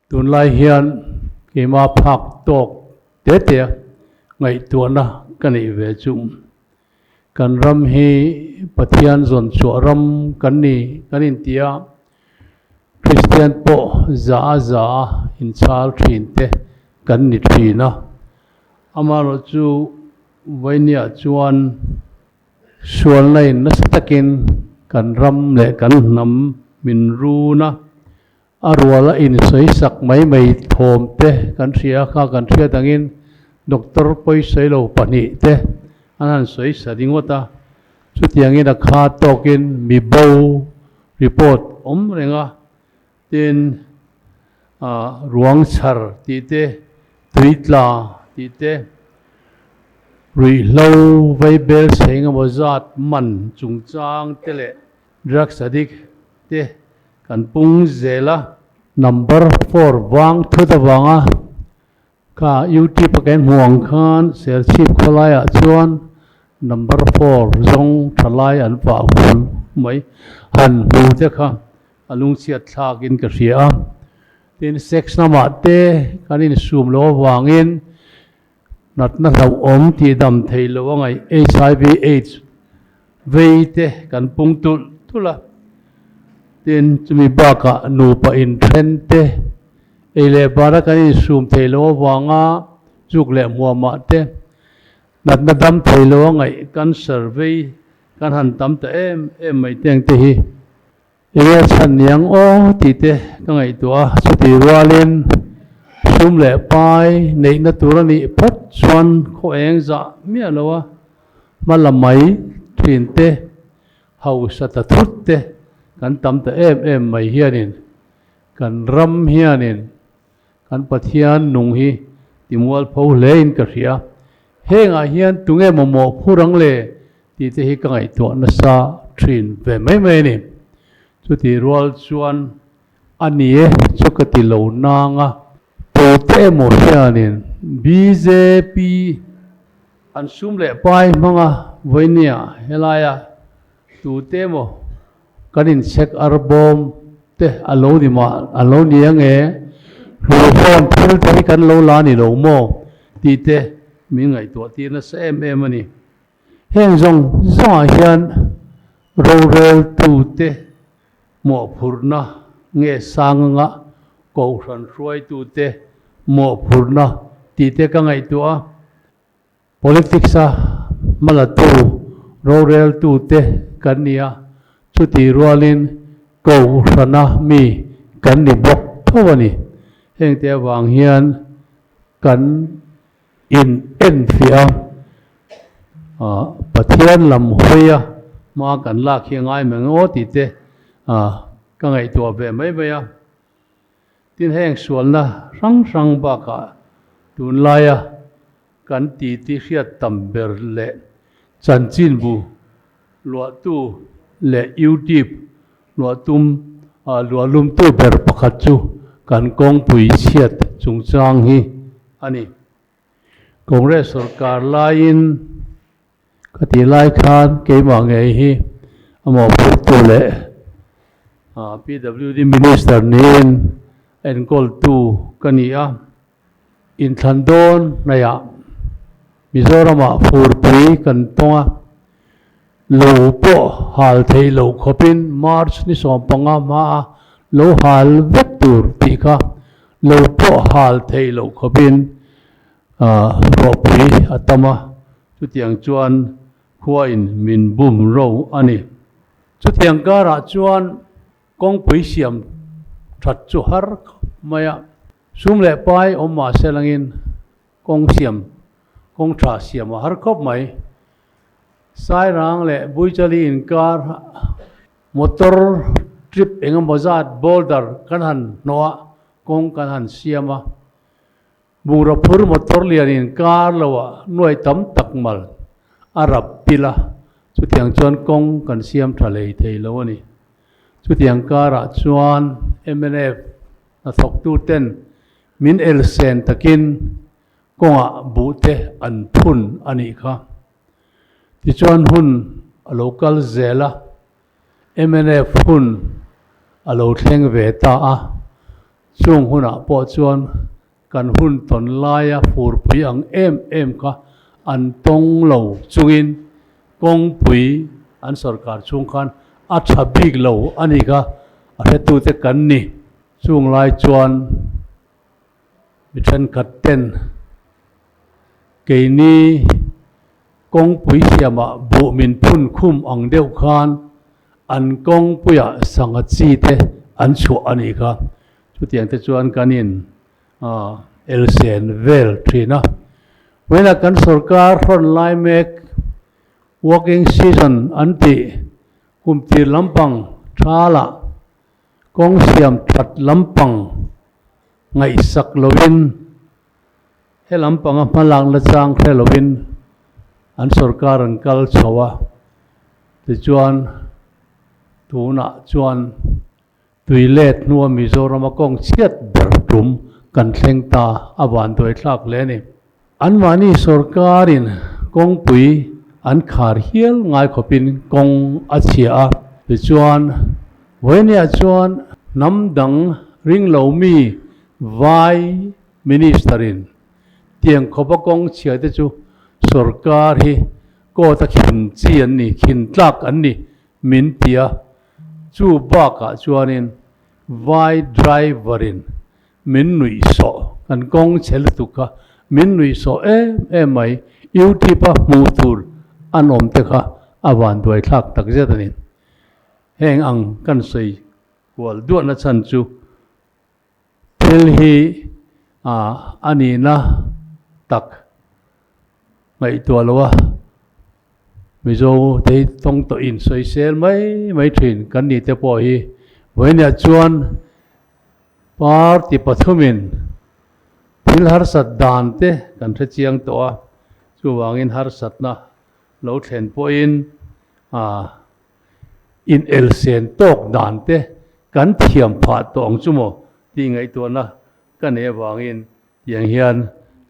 tuần lai hiền cái mà phật tộc tế tế ngày tuần na cái này về chung kan ram hi pathian zon chu ram kan in tia Christian po za in chal thin te kan ni thina amaro chu vainia chuan sual nei na takin kan ram le kan nam min ru na arwala in sei sak mai thom te kan ria kha kan ria tangin doctor poi sei lo pani te anan sei sadingota chu tiangin a kha tokin mi bo report renga tin ruang char ti te tuitla ti te rui lâu vay bel seng mo zat man chung chang tele drugs addict te kan pung zela number 4 wang thuda wanga ka youtube kan huang khan sel chip kholaya chuan number 4 zong thalai an pa hun mai han hu te kha alung chiat thakin ka ria tin sex nama te kanin sum lo wangin nat na lau om ti dam thei lo ngai HIV AIDS vei te kan pung tula tin chumi ba ka nu pa in thren te ele bara kanin sum thei lo wanga chuk le muama te nat na dam thei lo ngai kan survey kan han tam ta em mai teng te hi ina chan yang o ti te ka ngai tua chu ti rualin sum le pai nei na turani phat chuan kho eng za mi alowa malamai thin te hau sata thut te kan tam ta em mai hianin kan ram hianin kan pathian nung hi timual pho lein ka ria henga hian tunge momo phurang le ti te hi ka ngai to na sa thin ve mai ni chu ti rual chuan ani chu ka ti lo nanga te mo hianin BJP an sum le pai manga voinia helaya tu te mo kanin check arbom te alo ni ma alo ni ange ron thil te kan lo la ni lo mo ti te mi ngai to ti na sem ani heng zong hian ro rel tu te mo phurna nge sanga ko ran ruai tu te mo phurna ti te ka ngai tua politics a malatu rorel tu te kania chuti rualin ko rana mi kan ni bok thawani heng te wang hian kan in enfia pathian lam hoya ma kan la khiangai mengo ti te ka ngai tua ve mai ya tin heng sual na rang ba ka tun laya kan ti hriat tamber le chan chin bu lua tu le youtube lua lum tu ber pakhat chu kan kong pui chiat chung chang hi ani congress sarkar lain ka ti lai khan ke ma nge hi amo phut tu le PWD minister nin en kol tu kania in thandon naya Mizorama furpui kan tonga lo po hal thei lo khopin march ni som panga ma lo hal vector tika lo po hal thei lo khopin ropui atama chutiang chuan khuain min bum ro ani chutiang kara chuan kong pui siam that chu har maya sum le pai oma selangin kong siam kong tha siam har khop mai sai rang le bui chali in car motor trip engam bazat boulder kan han noa kong kan han siama bungra phur motor lian in car lawa nuai tam takmal arab pila chu tiang chuan kong kan siam thalei thei lawani chu tiang kara chuan MNF na thok tu ten min el sen takin konga bute an phun ani kha ti chuan hun local zela MNF hun alo thleng ve ta a chung huna po chuan kan hun ton laia fur pui ang em kha an tong lo chungin kong pui an sarkar chung khan a thabik lo ani kha a hetu te kan ni chung lai chuan mi then khat ten ke ni kong pui siama bu min phun khum ang deuh khan an kong puya sanga chi te an chu ani kha chu tiang te chuan kanin elsen vel thina wena kan sarkar hron lai mek working season anti kumtir lampang thala kong siam that lampang ngai sak lovin he lampang a malang la chang khe lovin an sarkar an kal chawa te chuan tuna chuan tuilet nuwa Mizoram a kong chiat ber tum kan thleng ta awan doi thlak le ni an mani sarkarin kong pui an khar hial ngai khopin kong a chia a te chuan voinia chuan namdang ring lo mi vai ministerin tiang khopa kong chia te chu sarkar hi ko ta khin chi an ni khin tlak an ni min tia chu ba ka chuanin vai driverin min nui so kan kong chel tu ka min nui so mai pa mu tur anom te kha awan doi thlak tak zetanin heng ang kan sei wal duan na chan chu thil hi ani na tak ngai to lawa mizo te tong to in soi sel mai thin kan ni te po hi voinia chuan party pathumin thil har sat dan te kan the chiang to a chu wangin har sat na lo thlen po in in elsen tok dan te kan thiam pha tong chumo ti ngai to na kan e wangin yang hian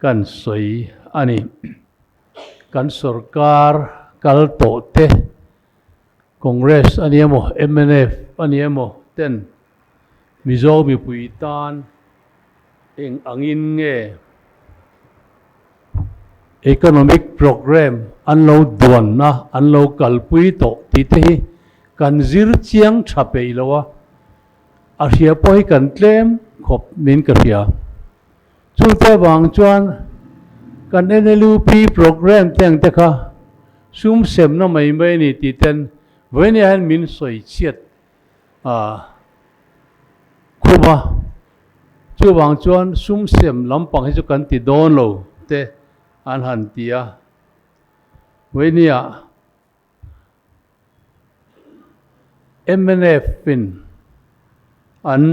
kan soi ani kan sarkar kal to te congress aniamo MNF aniamo ten mizo mi pui tan eng angin nge economic program an lo duan na an lo kal pui to ti te hi kan zir chiang thapei lowa a hria poi kan tlem khop min ka hria chu te wang chuan kan NLUP program teng te kha sum sem na mai ni ti ten voinia han min soi chiat khuba chu wang chuan sum sem lampang hi chu kan ti don lo te an han tia voinia MNF pin an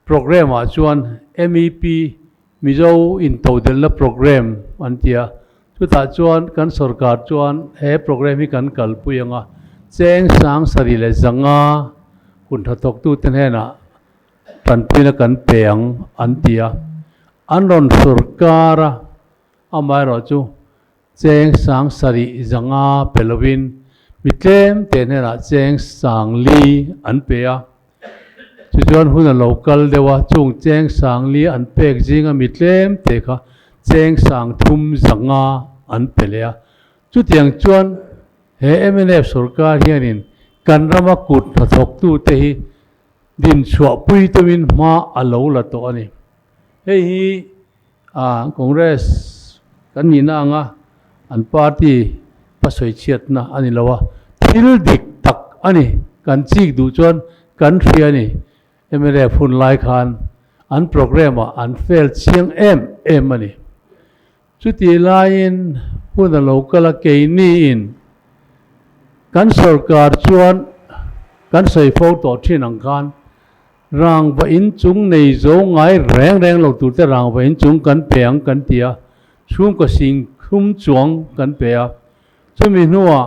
program a chuan MEP mizo in to del na program an tia chu ta chuan kan sarkar chuan he program hi kan kal puyanga cheng sang sari le zanga kun thatok tu ten hena tan pina kan peang an tia an ron sarkara amai ro chu cheng sang sari zanga pelowin mitlem ten hena cheng sang li an pea chu chuan huna local dewa chung cheng sang li an pek jinga mitlem te kha cheng sang thum zanga an pelea chu tiang chuan he MNF sarkar hianin kan rama kut thatok tu te hi din chua pui tumin ma alo la to ani hei hi congress kan ni na anga an party pasoi chiat na ani lawa thil dik tak ani kan chik du chuan kan thria ni MNF hun lai khan an program an fail chiang em ani chu ti lain hun a local ke ni in kan sarkar chuan kan sei pho to thin ang khan rang va in chung nei zo ngai reng lo tu te rang va in chung kan peang kan tia chum ko sing khum chuang kan pea chumi nuwa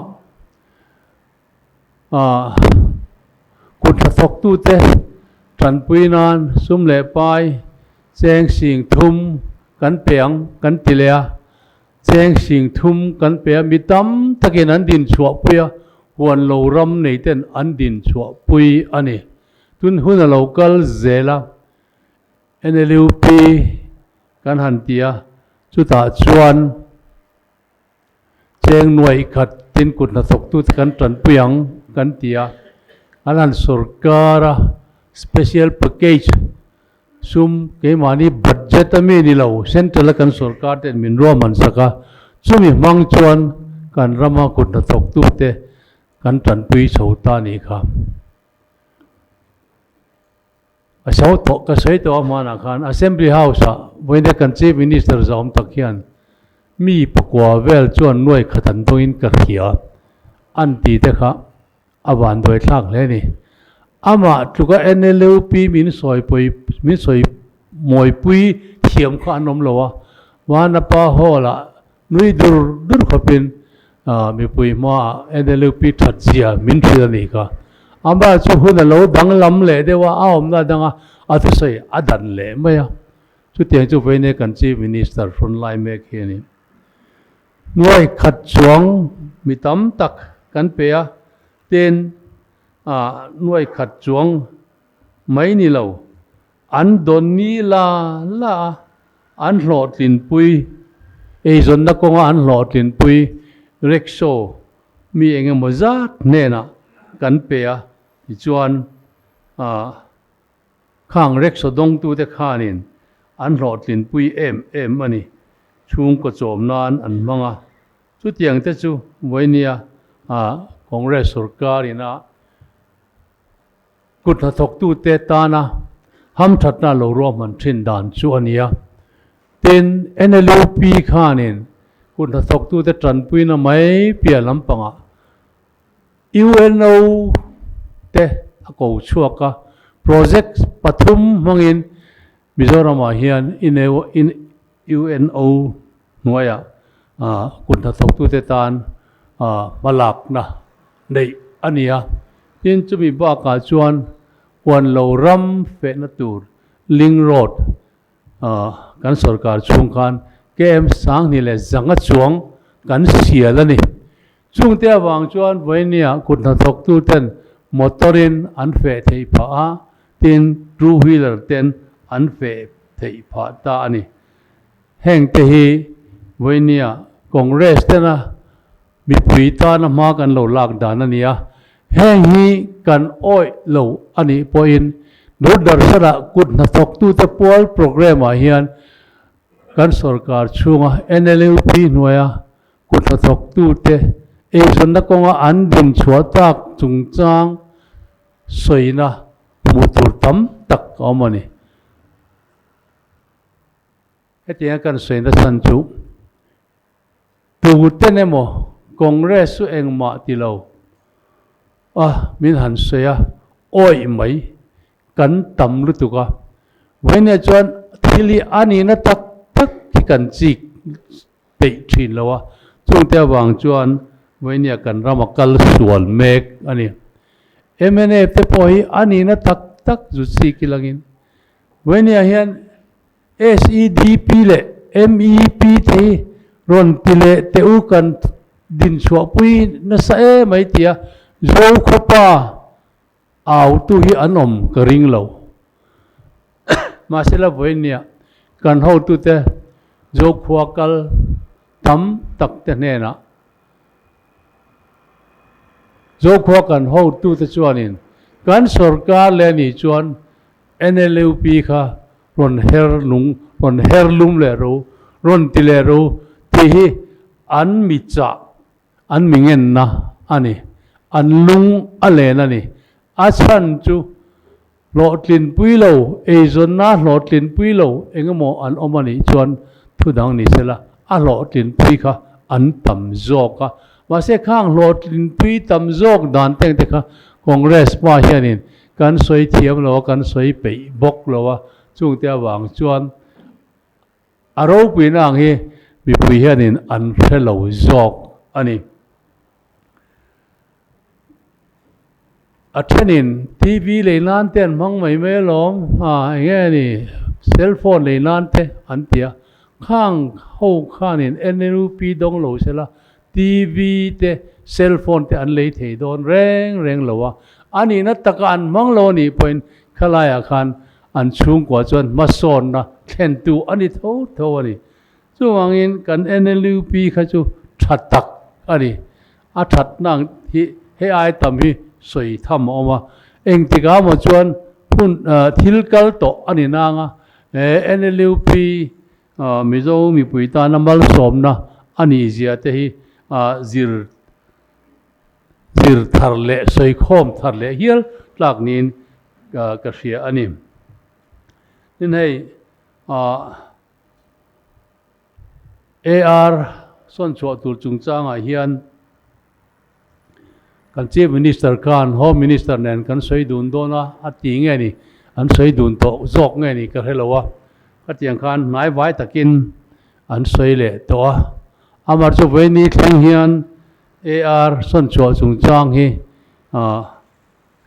kut thok tu te tran pui nan sum le pai cheng sing thum kan peang kan tilea cheng sing thum kan pea mitam takin an din chua puya huan lo ram nei ten an din chua pui ani tun hun a local zela NLUP kan han tia chu ta chuan cheng nuai khat tin kut na thok tu kan tran puyang kan tia anan sarkara special package sum ke mani budget ami ni lo central kan sarkar ten min ro man saka chumi mang chuan kan rama kut na thok tu te kan tran pui chhota ni kha a sau to ka sei to mana khan assembly house a voine kan chief minister zom takhian mi pakwa vel chuan nuai khatan toin ka khia an ti te kha awan doi thak le ni ama tuka NLUP min soi moi pui thiam kha anom lowa wana pa hola nui dur khopin mi pui ma NLUP thatzia min thia ni ka amba chu hun lo dang lam le dewa aom na danga atu sei adan le maya chu tiang chu voine kan chief minister front line me khi ni nuai khat chuang mi tam tak kan pe a ten nuai khat chuang mai ni lo an don ni la an hlot lin pui e zon na konga an hlot lin pui rickshaw mi enge mozat ne na kan pe a chuan khang rickshaw dong tu te khanin an hlot lin pui em ani chung ko chom nan an manga chu tiang te chu voinia congress sarkar ina kut na thok tu te ta na ham that na lo ro man thin dan chu ania ten NLUP khanin kut na thok tu te tran pui na mai pia lampanga UNO te ko chuaka project pathum mangin Mizoram hian in UNO nuaya kut na thok tu te tan malak na nei ania tin chumi ba ka chuan wan lo ram fe na tur ling road kan sarkar chung khan kem sang ni le zanga chuang kan sia la ni chung te awang chuan voinia kut na thok tu ten motorin an fe thei pha a tin two wheeler ten an fe thei pha ta ani heng te hi voinia congress te na mi pui ta na ma kan lo lak dan ania heng hi kan oi lo ani poin no dar sara kut na thok tu te pol program a hian kan sarkar chunga NLUP noya kut na thok tu te e zon na konga an din chuatak chungchang soina mutur tam tak amani hetia kan soina san chu tu te ne mo congress su engma ti lo min han soya oi mai kan tam lu tu ka voine chuan thili ani na tak ki kan chi pe thin lawa chung te wang chuan voine kan ramakal sual mek ani MNA te poi ani na tak zu si kilangin voine hian SEDP le MEP te ron tile te u kan din chua pui na sa e mai tia zo khopa au tu hi anom ka ring lo ma sela voinia kan ho tu te zo khwakal tam tak te ne na zo khwa kan ho tu te chuanin kan sarkar le ni chuan NLUP kha ron herlum le ro ron tile ro ti hi an mi cha an mingen na ani an lung ale na ni a chan chu lotlin pui lo e zon na lotlin pui lo engamo an omani chuan thu dang ni sela a lotlin pui kha an tam zoka ma se khang lotlin pui tam zok dan teng te kha congress pa hianin kan soi thiam lo kan soi pe bok lo wa chung te awang chuan aro pui nang hi mi pui hianin an thelo zok ani athenin TV le nan ten mang mai me lom nge ni cell phone le nan te an tia khang ho khanin NLUP dong lo sela TV te cell phone te an le thei don reng lo wa อันนี้นัตตะการมังโลนี่เป็นขลายอาคารอันสูงกว่าจนมาสอนนะแทนตัวอันนี้เท่านี่ส่วนเงินกันNLUPเขาจูชัดตักอันนี้อาชัดนั่งที่ให้อายตำที่สวยทำออกมาเองที่ก้าวมาจวนพุ่นทิลกัลโตอันนี้นางNLUP มิโซมีปุยตานัมบัลสมนะอันนี้เสียแต่ที่จิรทาร์เล่สวยคอมทาร์เล่เฮียลหลักนี้ก็เสียอันนี้นี่ให้AR ส่วนชัวตุลจุงจ้างเฮียนกันชีฟมินิสเตอร์กันโฮมมินิสเตอร์เนี่ยกันสวยดุนโดนะอัติงไงนี่อันสวยดุนโตจอกไงนี่ก็ให้เราว่าก็เตียงกันนายไว้ตะกินอันสวยเละตัวอามาจุเวนี่แข่งเฮียนAR ส่วนชัวจุงจ้างฮี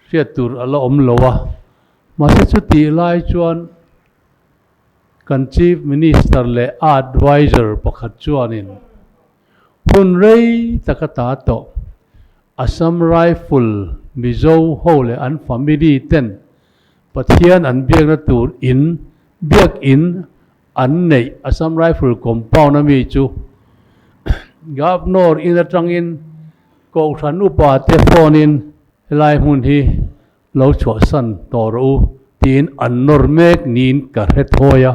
เสียตุลอารมณ์เราว่ามาเสียจุดที่ไล่จวนกันชีฟมินิสเตอร์และแอดไวเซอร์ประคัตจวนินหุ่นเรย์ตะกตาโตอัสสัมไรฟิลมิโซโฮเลอันฟามิลีเต็นปะเทียนอันเบียกนัตูอินเบียกอินอันในอัสสัมไรฟิลคอมพาวน์มีจูกับนอร์อินจังอินกองทันอุปาเทฟอนินไลหุ่นที่เราชวสันต่อรู้ทีนอันนอร์เมกนินกระเทโอยา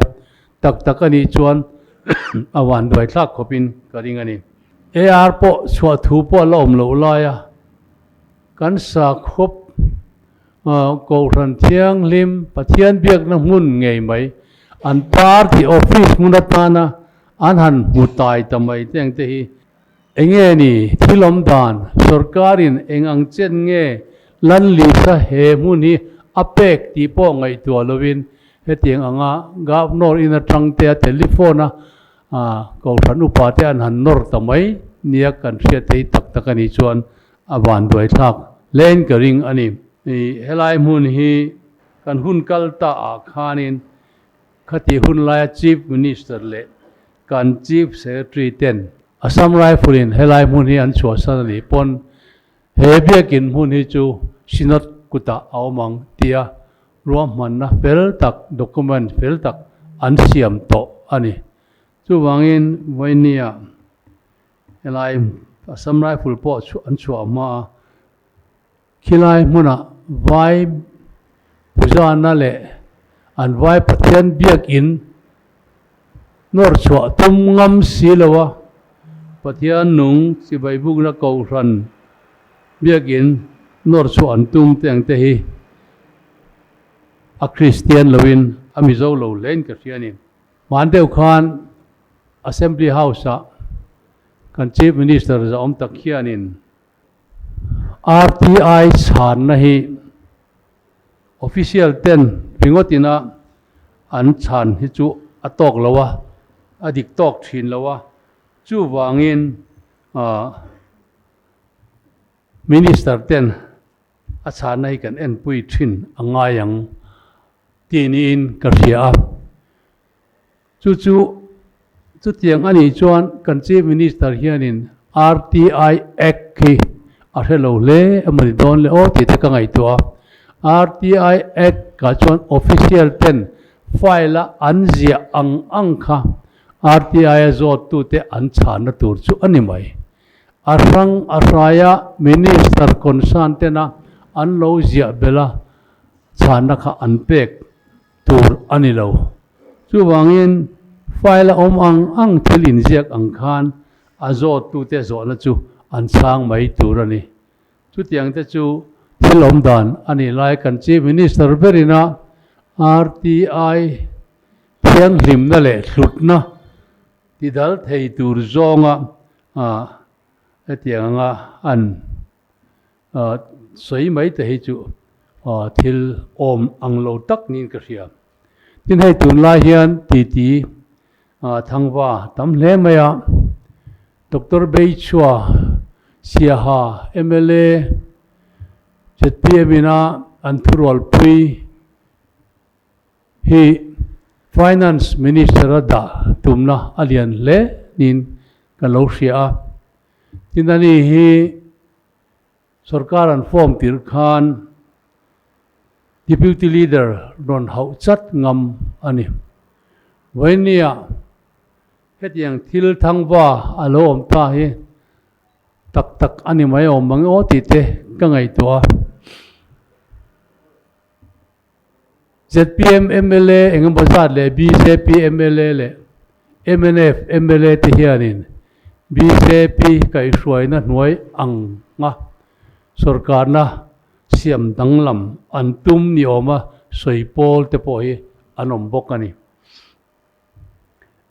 ตักนี่ชวนอวันด้วยทักขบินกระดิ่งอันนี้AR พอสวดถูปอลอมโลลายกันสักคบกูรันเทียงลิมปะเทียนเบียกน้ำมุนไงไหมอันปาร์ที่ออฟฟิศมุนัตนานะอันหันมุตายทำไมเตียงเตหีเองนี่ที่ลมดานสุรการินเองอังเจนเงลันลิซาเฮมุนีอเปกที่ป้องไอตัวลวินเฮตียงอ่างกาบนอร์อินทรังเตียเทลิโฟนะกูรันอุปาเตียนหันนอร์ทำไมเนี่ยกันเสียที่ตักกันนี่ชวนอวันด้วยทักเล่นกระริงอันนี้เฮลัยมุนฮีกันหุ่นกัลตาอาคานินขติหุ่นลายชีฟมินิสเตอร์เล่กันชีฟเซคเรตรีเต็นอัสสัมไรฟิลินเฮลัยมุนฮีอันชัวสันนี่ปนเฮเบียกินมุนฮีจูชินัดกุตาเอามังเตียรวมมันนะเฟลตักด็อกเมนต์เฟลตักอันเสียมโตอันนี้จูวังอินไว้เนี่ยอะไรสำหรับผู้ป่วยอันชัวมาคิดอะไรมุนะไว้ผู้ชายนั่นแหละอันไว้ปะเทียนเบียกอินนอร์ชัวตุ้มงำสีเลวะปะเทียนนุ่งสิใบบุกนักเกาลันเบียกอินนอร์ชัวอันตุ้มเตียงเตหีคริสเตียนเลวินอามิโซโลเลนกับเสียนี่มันเดียวกัน Assembly House กัน Chief Minister จะอมตะเคียนิน RTI ชานนะฮี Official 10ริงวตินะอันชานฮิจูอตอกละวะอดิกตอกชินละวะจูวางินMinister 10อาชานนะฮีกันเอ็นปุยชินอ่างยังที่นี่กระเสียจูจุดอย่างอันนี้ชวนกันชีฟมินิสเตอร์เฮียนิน RTI Act ที่อะไรเราเล่อเมริกาเล่โอ้ที่ตะกังไอตัว RTI Act ก็ชวน official ไฟล์อันเสียอังค่ะ RTI จอดตัวเตอันชานะตัวจุอันนี้ไหมอาศัยมินิสเตอร์คอนซันเตนะอันเราเสียเบลาชานะค่ะอันเป็กตัวอันนี้เราจู่วางเงินไฟล์อังที่ลินเสียกอังคารอาจอดตัวเตจอดนะจู่อันช่างไม่ตัวนี้จุดอย่างเตจู่ที่ลมดานอันนี้ไล่กันชีฟมินิสเตอร์เบรินะ RTI เพียงริมนั่นแหละสุดนะที่ดัลเทยตัวจงที่อย่างอันสวยไม่แต่ให้จู่ที่อังโลตักนี่ก็เสียที่ให้ตุนลายเฮียนตีทั้งว่าทำเล่ไม่อะดร.เบย์ชัวเสียหา MLA จัดเปียบินาอันทุรวลปุยฮี Finance Minister ด่าตุมนะอเลียนเล่นินกันเราเสียที่นั่นฮีสรการอันฟอร์มติรคาน deputy leader ron hậu chất ngầm ani với nia hết yang thil thăng va alo om ta hi tak tak ani mai om mang o ti te ka ngai to ZPM MLA engam bazat le BJP MLA le MNF MLA te hianin BJP kai hruai na hnuai ang nga sarkar na siam danglam antum ni oma soipol te po hi anom bok ani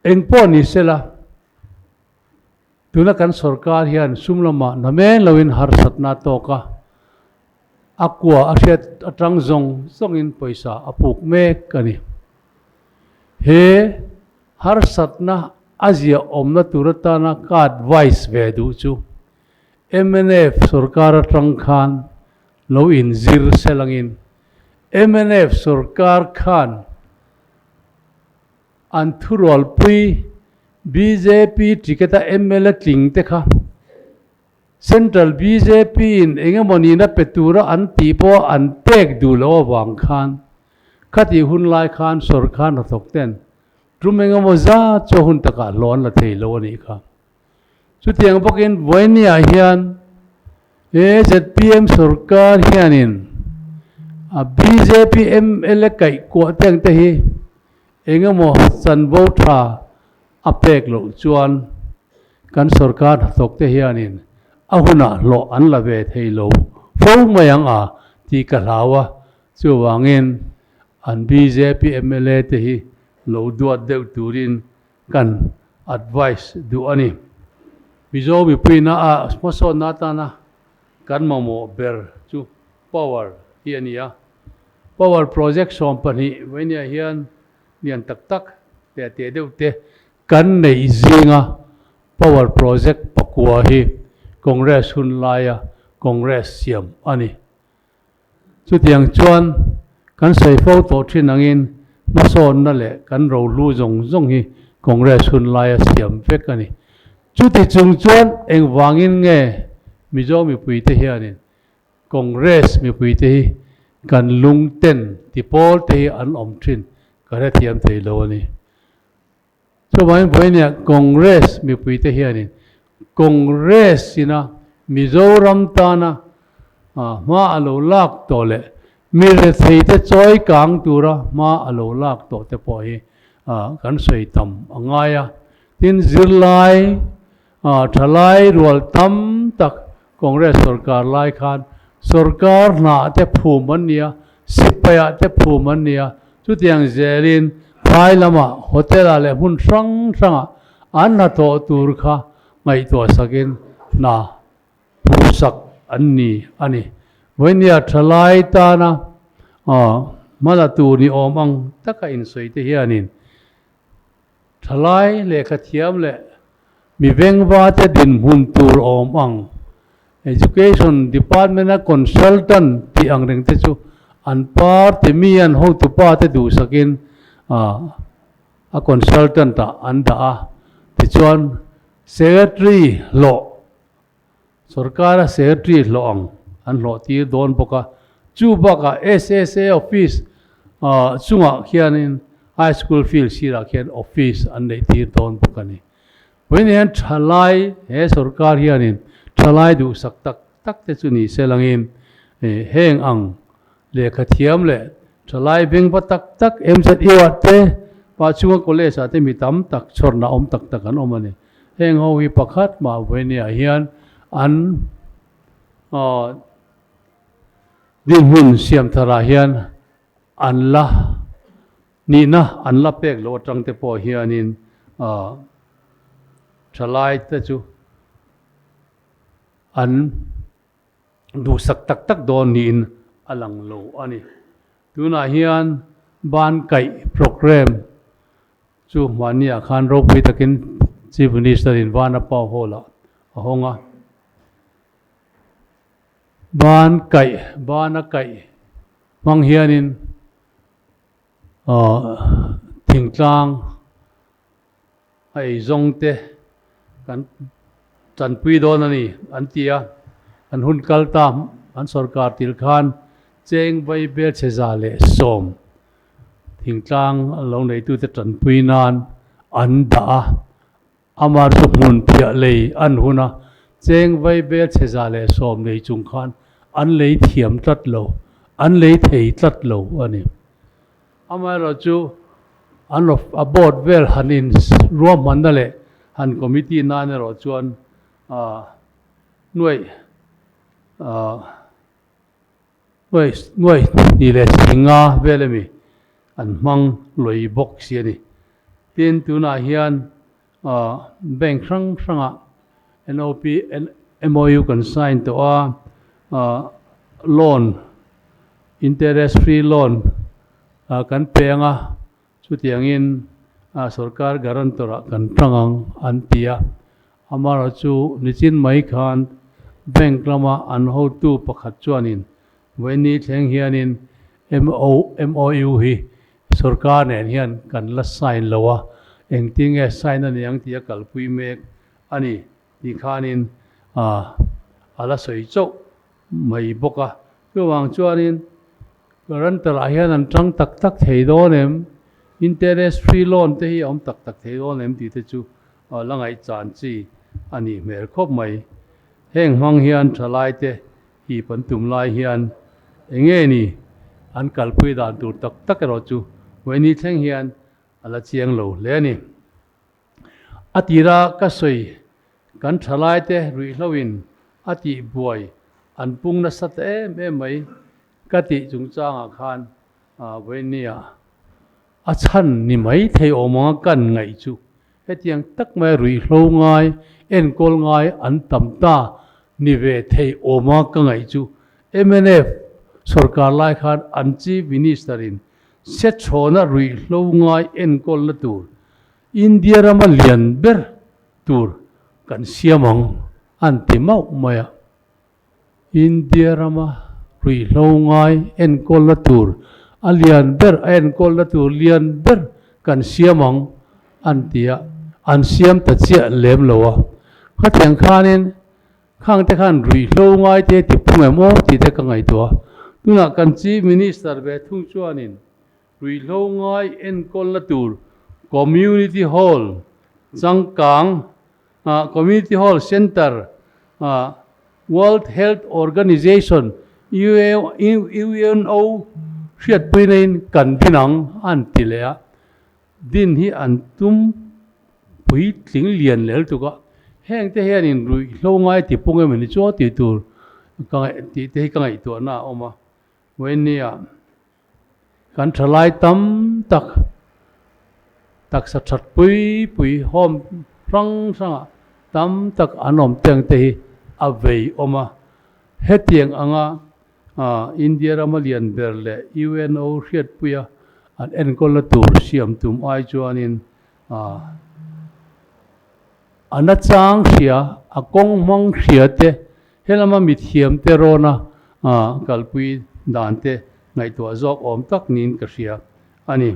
engpo ni sela tuna kan sarkar hian sumlama namen lawin harsat na to ka akwa asiat atang zong zongin paisa apuk mek ani he harsat na azia omna turata na ka advice ve du chu MNF sarkar atang khan lo in zir selangin MNF sarkar khan anthurol pui BJP tiketa MLA ting te kha Central BJP in engemoni na petura an tipo an tek du lo wang khan khati hun lai khan sarkar na thokten trumenga moza cho hun taka lon la thei lo ni kha chu tiang bokin voinia hian ZPM sarkar hianin BJP MLA kai ko teng te hi engemo san vo tha apek lo chuan kan sarkar thok te hianin ahuna lo an la ve thei lo fo mayang a ti ka hlawa chu wangin an BJP MLA te hi lo duat deuh turin kan advice du ani bizo bi pina a sponsor nata na kan mamo ber chu power hiania power project company wenia hian nian tak tak te deuh te kan nei zinga power project pakua hi Congress hun laia Congress siam ani chu tiang chuan kan sei fo to thin angin mason na le kan ro lu zong hi Congress hun laia siam vek ani chu ti chung chuan eng wangin nge mizo mi pui te hianin Congress mi pui te hi kan lung ten ti pol te hi an om thin ka re thiam thei lo ani so mai boinia Congress mi pui te hianin Congress sina Mizoram tana ma alo lak to le mi re thei te choi kang tura ma alo lak to te po hi kan sei tam angaya tin zirlai thalai rual tam tak Congress sarkar lai khan sarkar na te phuman nia sipaya te phuman nia chu tiang zelin phai lama hotel ale hun sang sanga an na to tur kha ngai to sakin na pusak anni ani wenia thalai ta na mala tu ni omang taka in soi te hianin thalai le khathiam le mi vengwa te din hun tur omang education department a consultant ti ang reng te chu an par te mi an ho tu pa te du sakin a consultant ta anda a ti chuan secretary lo sarkar secretary lo an lo ti don boka chu baka SSA office chunga khianin high school field sira khian office an nei ti don bokani when han thalai he sarkar hianin thalai du sak tak te chu ni selangin heng ang le khathiam le thalai beng pa tak MZ iwat te pa chunga college ate mi tam tak chorna om tak an omani heng ho hi pakhat ma wenia hian an din hun siam thara hian an la ni na an la pek lo tang te po hianin thalai te chu an du sak tak don ni in alang lo ani tuna hian ban kai program chu mania khan ro pui takin chief minister in vana pa hola ahonga bana kai mang hianin thingtlang ai zong te kan chan pui don ani an tia an hun kalta an sarkar til khan cheng vai bel che za le som thing tlang lo nei tu te tran pui nan an da amar su mun phia le an huna cheng vai bel che za le som nei chung khan an lei thiam tlat lo an lei thei tlat lo ani amar ro chu an of about vel hanin ruam man da le han committee na ne ro chuan nuôi nuôi đi lệ singa về lại mi anh mang lôi bọc xia đi tiền tu na hiền bank sang sang à NOP MOU can sign to loan interest free loan kan penga chu tiang in sarkar guarantor kan prangang an tia amara chu nichin mai khan bank lama an ho tu pakhat chuanin veni thleng hianin MOU hi sarkar nen hian kan la sign lawa engting e sign ani ang tia kalpui mek ani ti khanin ala soi chau mai boka chuwang chuanin guarantor a hian an tang tak tak thei do nem interest free loan te hi om tak tak thei do nem ti te chu langai chan chi ani mer khop mai heng hmang hian thalai te hi pan tum lai hian enge ni an kalpui dan tur tak tak ro chu veni thleng hian ala chiang lo le ni atira ka soi kan thalai te rui hloin ati buai an pung na sat em mai kati chung changa khan venia a chan ni mai thei oma kan ngai chu hetiang tak mai rui hlo ngai en kol ngai an tam ta ni ve thei oma ka ngai chu MNF sarkar lai khan an chief minister in set chona rui hlo ngai en kol la tur India rama lian ber tur kan siamang an timau maya India rama rui hlo ngai en kol la tur alian ber en kol la tur lian ber kan siamang an tia an siam ta chia lem lowa khateng khanin khang te khan rui hlo ngai te ti pungai mo ti te ka ngai to tuna kan chief minister be thung chuanin rui hlo ngai en kol la tur community hall changkang community hall center World Health Organization UNO riat puinin kan binang an tilea din hi an tum pui tling lian lel tuka heng te hianin rui hlo ngai ti punge mani chu ti tur ka ti te ka ngai to na oma wenia kan thalai tam tak sa that pui hom rang sanga tam tak anom teng te hi avei oma hetiang anga India ramalian berle UNO riat puya an en kol tur siam tum ai chuanin anachang sia akong mong sia te helama mit hiam te rona kalpui dan te ngai to zok om tak nin ka sia ani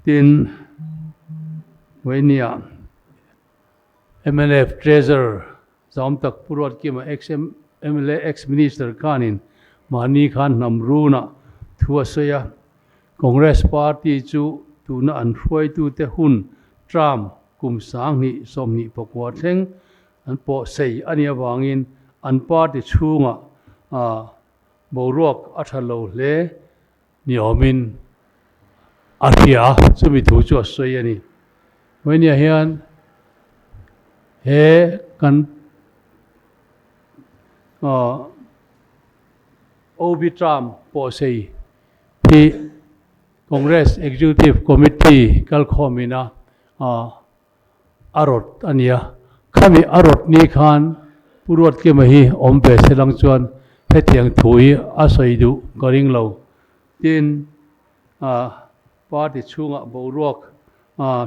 tin venia MNF treasurer zam tak purot ki ma MLA ex-minister Khanin Mani Khan Namruna thua soya Congress Party chu tuna an hruai tu te hun Trump kum sang ni som ni pakwa theng an po sei ania wangin an party chunga borok athalo le niomin athia chumi thu chu soi ani wenia hian he kan OB Trump po sei hi Congress Executive Committee kal khomina arot ania khami arot ni khan purot ke mahi ombe selang chuan hetiang thui asoi du goring lo tin party chunga borok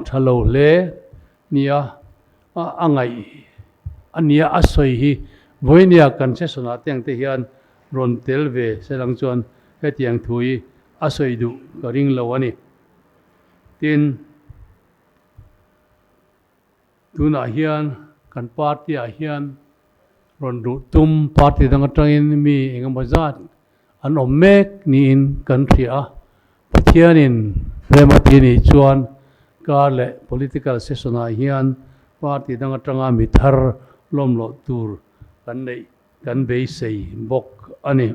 thalo le nia angai ania asoi hi voinia concession ateng te hian ron telve selang chuan hetiang thui asoi du goring lo ani tin tuna hian kan party a hian ron du tum party dang atangin mi engemaw zat อันอมเมกนี่อินกันเสียปะเทียนินเรมาตีนี่จวนกาเล political session อาเฮียนว่าที่ดังตรงอามิทาร์ล้มหลอตูร์กันในกันเบยใส่บกอันนี้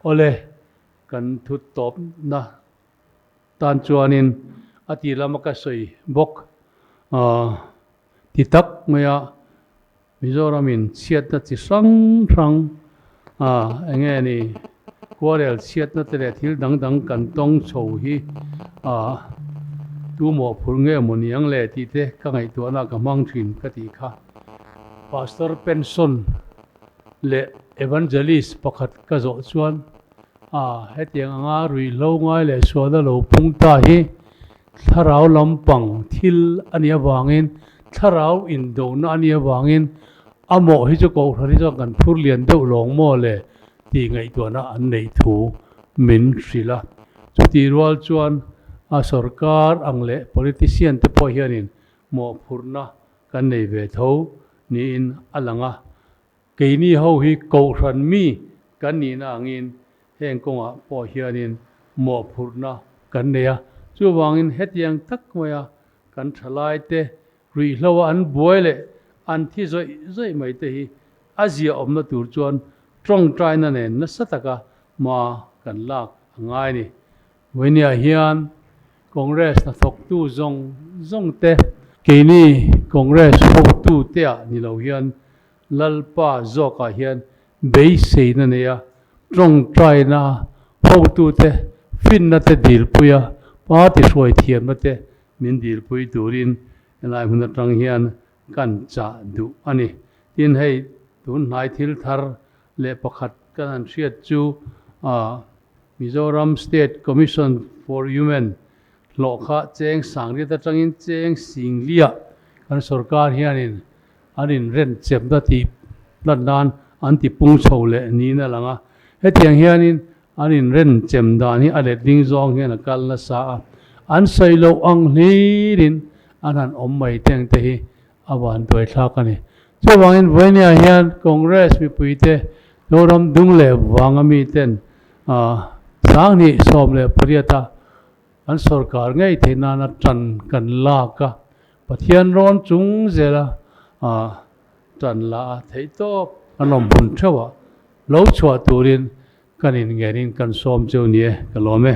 โอเลกันทุดตบนะตอนจวนินอติลามกสวยบกที่ตักเมียมิโซรามินเชียดนัดที่สังเงี้ยนี่กัวเรลเชียดนัดแต่ทิลดังกันต้องโชว์ฮีดูหมอพูดเงี้ยมันยังเล่ที่เด็กก็ไงตัวน่าก็มั่งชินก็ตีค่ะ Pastor Penson เล่เอวานเจลิสประคัดก็จะชวนให้เตียงงารุยเล่าง่ายเลยส่วนเราพุ่งตาฮีถ้าเราลำปังทิลอันนี้วางเงินถ้าเราอินโดนอันนี้วางเงินอโมฮิจโกทาริจกันพูดเรียนเดือดหลงโมเลยที่ไงตัวน่ะอันไหนถูมินสิละจุดที่รัวชวนสรการอังเล่ politician ที่พอเห็นินโมพูดนะกันในเวทูนี่อินอัลลังะเกนี่เขาฮิโกรันมีกันนี่นะงินเฮงกงะพอเห็นินโมพูดนะกันเนี่ยจู่วางอินเฮ็ดยังทักเมียกันทลายเตรีเล่าอันบวยเลยอันที่ใจไม่เตะอาเซียอมนัดตัวจวนตรงใจนั่นเองนัสตะกะมากันลากง่ายนี่วันนี้เฮียนคอนเกรสนักตู้จงเตะกีนี่คอนเกรสพบตู้เตะนี่เราเฮียนลัลป้าจอกเฮียนเบสนั่นเองตรงใจนะพบตู้เตะฟินนัดเตะดีลปุยป้าที่ช่วยเทียมนัดเตะมินดีลปุยตูรินนายหุ่นตรังเฮียนกันจะดูอันนี้ที่ให้ตุนนายทิลทาร์เล่ประคัดกันเชียดจูมิโซรัม State Commission for Human โลกะเจงสังเรียตจังอินเจงสิงเลียกันสรการเฮียนินอันนี้เรนเจ็บดัติดันดานอันที่ปุ่งโชว์เล่นี่นั่นแหละเฮ็ดอย่างเฮียนินอันนี้เรนเจ็บดานี่อะไรดิ้งจองเฮียนกัลละสาอันใส่โลอังลีดินอันนั้นอมไม่เต็งเตะอาวันตัวทักกันนี่ช่วงวันนี้เฮียนคอนเกรสมีปุยเตะโดนรำดุงเล่วางมีเต็นสังนี่สอบเล่ปริยัตอันสรการไงที่นานัดจันกันลากะปะเทียนร้อนจุงเจละจันลาเทโตอันนบุญเทวะเล่าชัวตูรินกันอินเงินกันสอมเจ้าเนี่ยกันล้อม